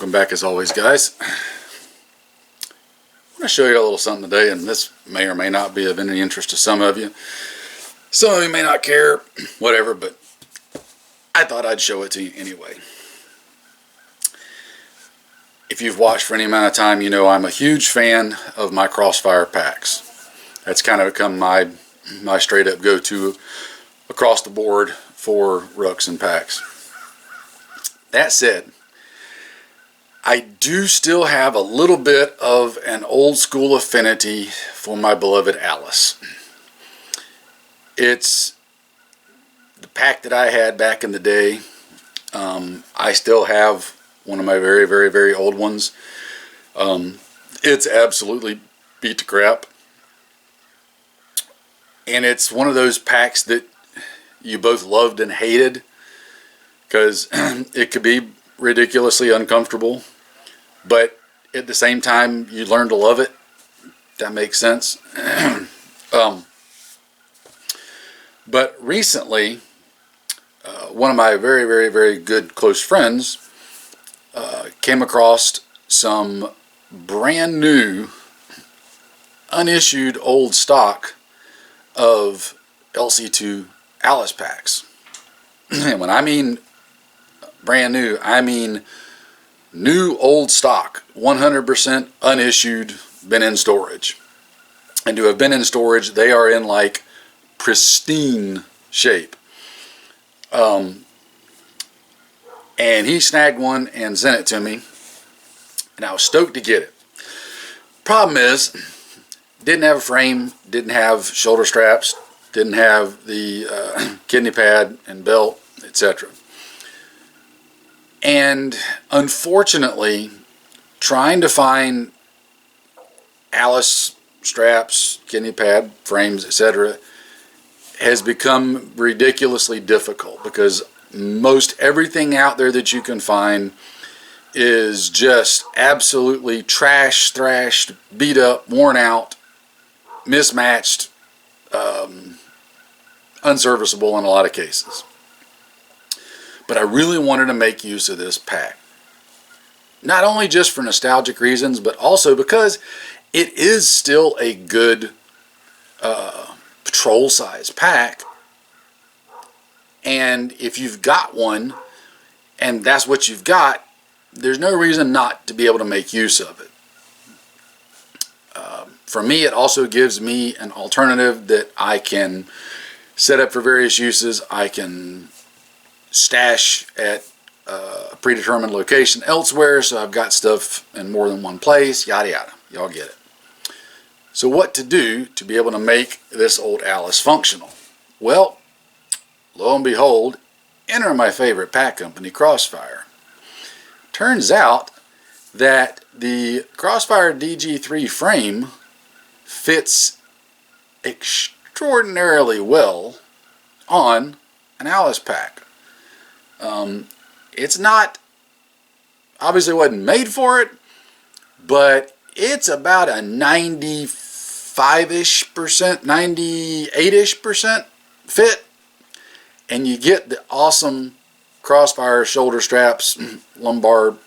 Welcome back as always, guys. I want to show you a little something today, and this may or may not be of any interest to some of you. Some of you may not care, whatever, but I thought I'd show it to you anyway. If you've watched for any amount of time, you know I'm a huge fan of my Crossfire packs. That's kind of become my straight up go-to across the board for rucks and packs. That said, I do still have a little bit of an old school affinity for my beloved Alice. It's the pack that I had back in the day. I still have one of my very, very, very old ones. It's absolutely beat to crap. And it's one of those packs that you both loved and hated because it could be ridiculously uncomfortable, but at the same time you learn to love it. That makes sense. But recently, one of my very, very, very good close friends came across some brand new, unissued old stock of LC2 Alice packs. And when I mean brand new, I mean new old stock, 100% unissued, been in storage. And to have been in storage, they are in like pristine shape. And he snagged one and sent it to me, and I was stoked to get it. Problem is, didn't have a frame, didn't have shoulder straps, didn't have the kidney pad and belt, etc. And unfortunately, trying to find Alice straps, kidney pad, frames, etc. has become ridiculously difficult because most everything out there that you can find is just absolutely trash, thrashed, beat up, worn out, mismatched, unserviceable in a lot of cases. But I really wanted to make use of this pack. Not only just for nostalgic reasons, but also because it is still a good patrol size pack. And if you've got one, and that's what you've got, there's no reason not to be able to make use of it. For me, it also gives me an alternative that I can set up for various uses. I can stash at a predetermined location elsewhere, so I've got stuff in more than one place, yada yada. Y'all get it. So what to do to be able to make this old Alice functional? Well, lo and behold, enter my favorite pack company, Crossfire. Turns out that the Crossfire DG3 frame fits extraordinarily well on an Alice pack. It's not, obviously wasn't made for it, but it's about a 95-ish%, 98-ish% fit, and you get the awesome Crossfire shoulder straps, lumbar,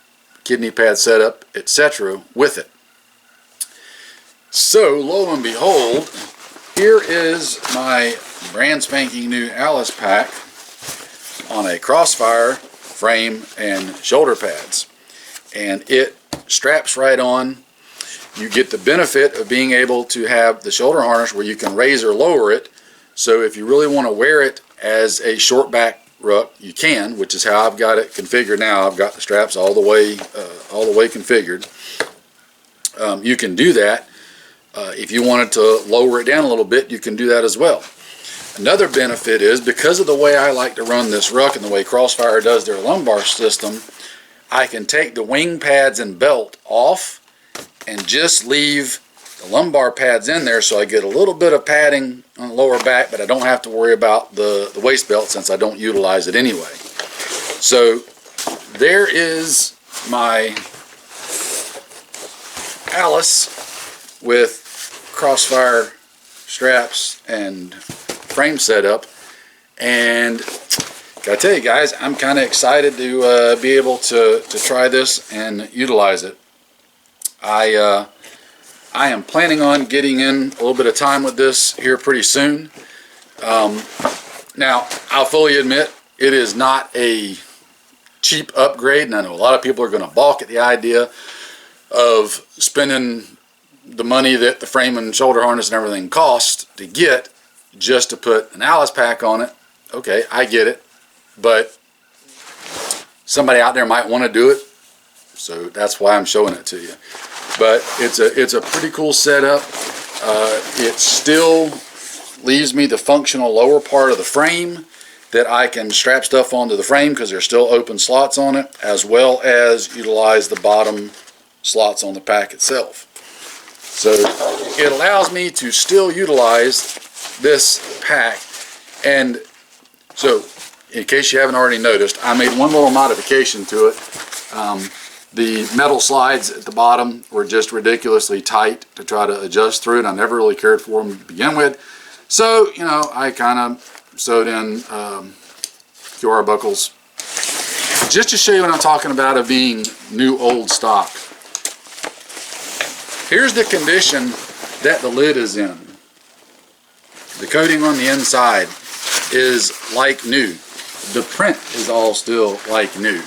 kidney pad setup, etc. with it. So, lo and behold, here is my brand spanking new Alice pack on a Crossfire frame and shoulder pads. And it straps right on. You get the benefit of being able to have the shoulder harness where you can raise or lower it. So if you really want to wear it as a short back ruck, you can, which is how I've got it configured now. I've got the straps all the way configured. You can do that. If you wanted to lower it down a little bit, you can do that as well. Another benefit is, because of the way I like to run this ruck and the way Crossfire does their lumbar system, I can take the wing pads and belt off and just leave the lumbar pads in there, so I get a little bit of padding on the lower back, but I don't have to worry about the waist belt since I don't utilize it anyway. So there is my Alice with Crossfire straps and frame setup, and I tell you guys, I'm kind of excited to be able to try this and utilize it. I am planning on getting in a little bit of time with this here pretty soon. Now, I'll fully admit, it is not a cheap upgrade, and I know a lot of people are going to balk at the idea of spending the money that the frame and shoulder harness and everything cost to get just to put an Alice pack on it. Okay, I get it, but somebody out there might want to do it, so that's why I'm showing it to you. But it's a pretty cool setup. It still leaves me the functional lower part of the frame that I can strap stuff onto the frame because there's still open slots on it, as well as utilize the bottom slots on the pack itself. So it allows me to still utilize this pack. And so, in case you haven't already noticed, I made one little modification to it. The metal slides at the bottom were just ridiculously tight to try to adjust through it. I never really cared for them to begin with. So, you know, I kind of sewed in QR buckles just to show you what I'm talking about of being new old stock. Here's the condition that the lid is in. The coating on the inside is like new. The print is all still like new.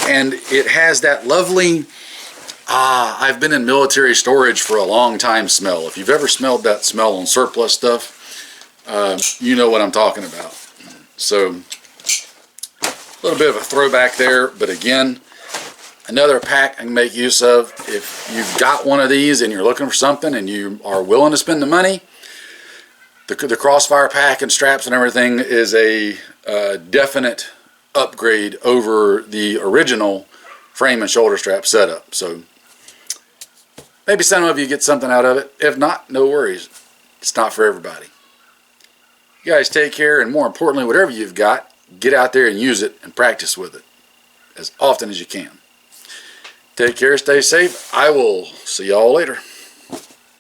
And it has that lovely, I've been in military storage for a long time smell. If you've ever smelled that smell on surplus stuff, you know what I'm talking about. So, a little bit of a throwback there, but again, another pack I can make use of. If you've got one of these and you're looking for something and you are willing to spend the money, the Crossfire pack and straps and everything is a definite upgrade over the original frame and shoulder strap setup. So maybe some of you get something out of it. If not, no worries. It's not for everybody. You guys take care, and more importantly, whatever you've got, get out there and use it and practice with it as often as you can. Take care, stay safe. I will see y'all later.